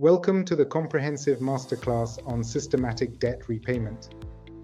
Welcome to the comprehensive masterclass on systematic debt repayment.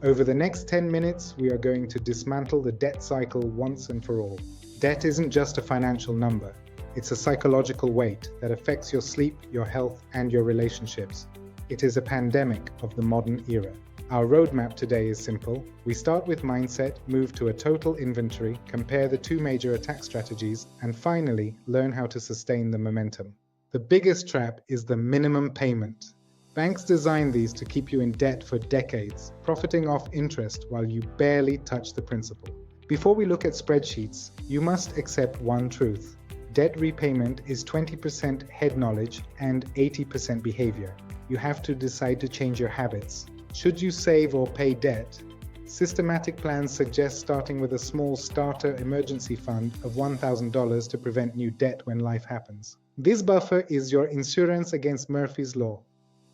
Over the next 10 minutes, we are going to dismantle the debt cycle once and for all. Debt isn't just a financial number. It's a psychological weight that affects your sleep, your health, and your relationships. It is a pandemic of the modern era. Our roadmap today is simple. We start with mindset, move to a total inventory, compare the two major attack strategies, and finally, learn how to sustain the momentum. The biggest trap is the minimum payment. Banks design these to keep you in debt for decades, profiting off interest while you barely touch the principal. Before we look at spreadsheets, you must accept one truth. Debt repayment is 20% head knowledge and 80% behavior. You have to decide to change your habits. Should you save or pay debt? Systematic plans suggest starting with a small starter emergency fund of $1,000 to prevent new debt when life happens. This buffer is your insurance against Murphy's Law.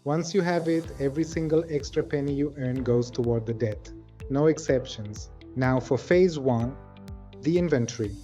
Once you have it, every single extra penny you earn goes toward the debt. No exceptions. Now for phase 1, the inventory.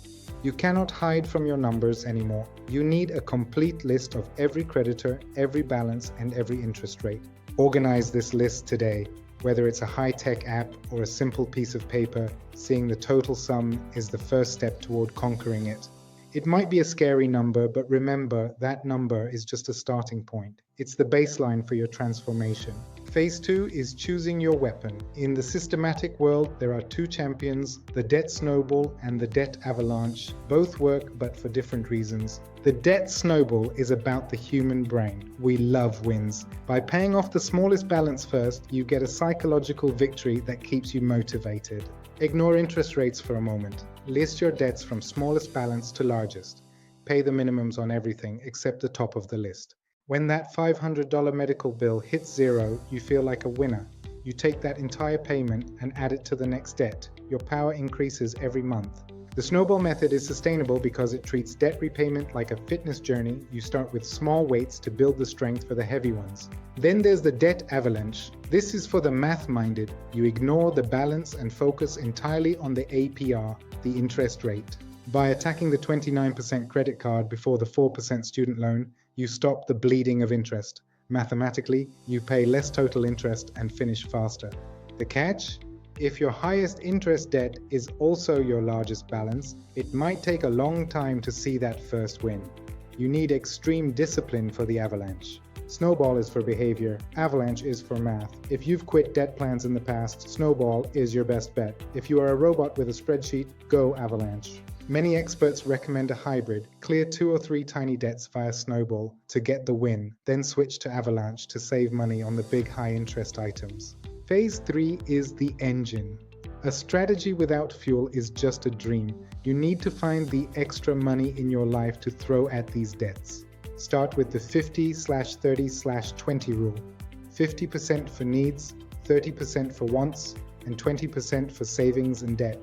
You cannot hide from your numbers anymore. You need a complete list of every creditor, every balance, and every interest rate. Organize this list today. Whether it's a high-tech app or a simple piece of paper, seeing the total sum is the first step toward conquering it. It might be a scary number, but remember, that number is just a starting point. It's the baseline for your transformation. Phase 2 is choosing your weapon. In the systematic world, there are two champions, the debt snowball and the debt avalanche. Both work, but for different reasons. The debt snowball is about the human brain. We love wins. By paying off the smallest balance first, you get a psychological victory that keeps you motivated. Ignore interest rates for a moment. List your debts from smallest balance to largest. Pay the minimums on everything except the top of the list. When that $500 medical bill hits zero, you feel like a winner. You take that entire payment and add it to the next debt. Your power increases every month. The snowball method is sustainable because it treats debt repayment like a fitness journey. You start with small weights to build the strength for the heavy ones. Then there's the debt avalanche. This is for the math-minded. You ignore the balance and focus entirely on the APR, the interest rate. By attacking the 29% credit card before the 4% student loan, you stop the bleeding of interest. Mathematically, you pay less total interest and finish faster. The catch? If your highest interest debt is also your largest balance, it might take a long time to see that first win. You need extreme discipline for the avalanche. Snowball is for behavior, avalanche is for math. If you've quit debt plans in the past, snowball is your best bet. If you are a robot with a spreadsheet, go avalanche. Many experts recommend a hybrid. Clear 2 or 3 tiny debts via snowball to get the win, then switch to avalanche to save money on the big high interest items. Phase 3 is the engine. A strategy without fuel is just a dream. You need to find the extra money in your life to throw at these debts. Start with the 50/30/20 rule. 50% for needs, 30% for wants, and 20% for savings and debt.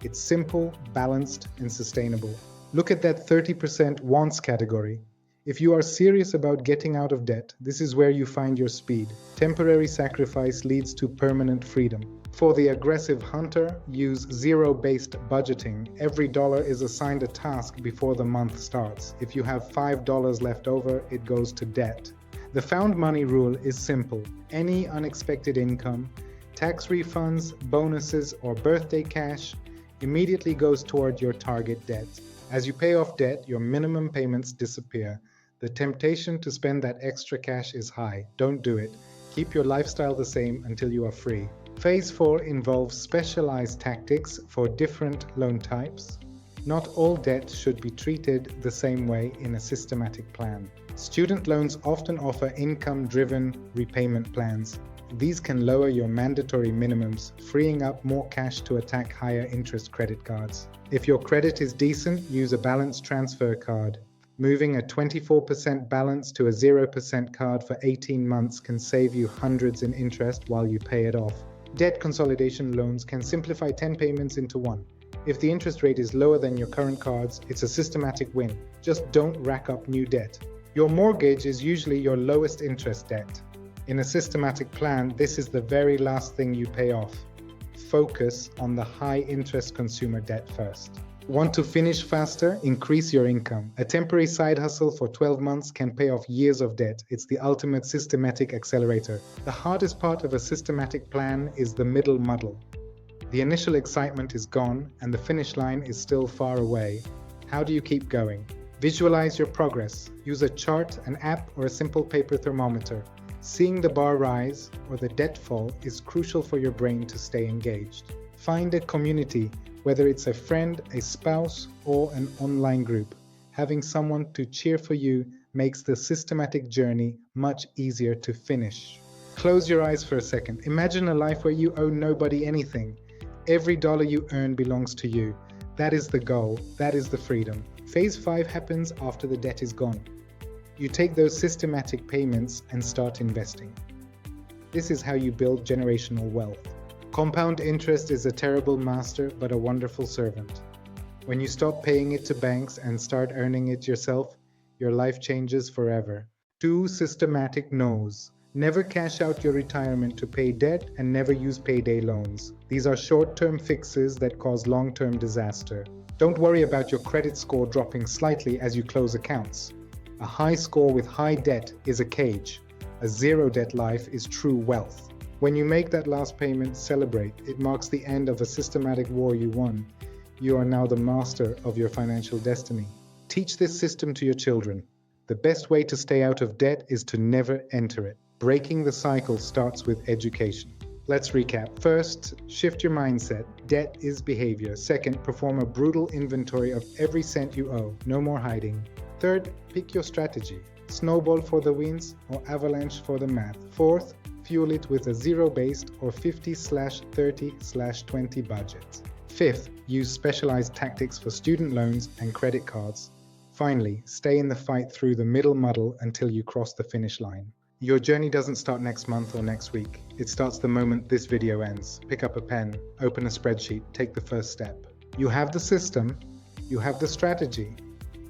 It's simple, balanced, and sustainable. Look at that 30% wants category. If you are serious about getting out of debt, this is where you find your speed. Temporary sacrifice leads to permanent freedom. For the aggressive hunter, use zero-based budgeting. Every dollar is assigned a task before the month starts. If you have $5 left over, it goes to debt. The found money rule is simple. Any unexpected income, tax refunds, bonuses, or birthday cash immediately goes toward your target debt. As you pay off debt, your minimum payments disappear. The temptation to spend that extra cash is high. Don't do it. Keep your lifestyle the same until you are free. Phase 4 involves specialized tactics for different loan types. Not all debt should be treated the same way in a systematic plan. Student loans often offer income-driven repayment plans. These can lower your mandatory minimums, freeing up more cash to attack higher interest credit cards. If your credit is decent, use a balance transfer card. Moving a 24% balance to a 0% card for 18 months can save you hundreds in interest while you pay it off. Debt consolidation loans can simplify 10 payments into one. If the interest rate is lower than your current cards, it's a systematic win. Just don't rack up new debt. Your mortgage is usually your lowest interest debt. In a systematic plan, this is the very last thing you pay off. Focus on the high interest consumer debt first. Want to finish faster? Increase your income. A temporary side hustle for 12 months can pay off years of debt. It's the ultimate systematic accelerator. The hardest part of a systematic plan is the middle muddle. The initial excitement is gone and the finish line is still far away. How do you keep going? Visualize your progress. Use a chart, an app, or a simple paper thermometer. Seeing the bar rise or the debt fall is crucial for your brain to stay engaged. Find a community, whether it's a friend, a spouse, or an online group. Having someone to cheer for you makes the systematic journey much easier to finish. Close your eyes for a second. Imagine a life where you owe nobody anything. Every dollar you earn belongs to you. That is the goal. That is the freedom. Phase 5 happens after the debt is gone. You take those systematic payments and start investing. This is how you build generational wealth. Compound interest is a terrible master, but a wonderful servant. When you stop paying it to banks and start earning it yourself, your life changes forever. 2 systematic no's. Never cash out your retirement to pay debt and never use payday loans. These are short-term fixes that cause long-term disaster. Don't worry about your credit score dropping slightly as you close accounts. A high score with high debt is a cage. A zero debt life is true wealth. When you make that last payment, celebrate. It marks the end of a systematic war you won. You are now the master of your financial destiny. Teach this system to your children. The best way to stay out of debt is to never enter it. Breaking the cycle starts with education. Let's recap. First, shift your mindset. Debt is behavior. Second, perform a brutal inventory of every cent you owe. No more hiding. Third, pick your strategy. Snowball for the wins or avalanche for the math. Fourth, fuel it with a zero-based or 50/30/20 budget. Fifth, use specialized tactics for student loans and credit cards. Finally, stay in the fight through the middle muddle until you cross the finish line. Your journey doesn't start next month or next week. It starts the moment this video ends. Pick up a pen, open a spreadsheet, take the first step. You have the system, you have the strategy,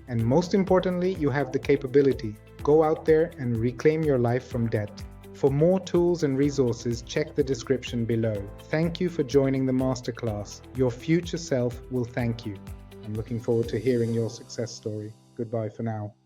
and most importantly, you have the capability. Go out there and reclaim your life from debt. For more tools and resources, check the description below. Thank you for joining the masterclass. Your future self will thank you. I'm looking forward to hearing your success story. Goodbye for now.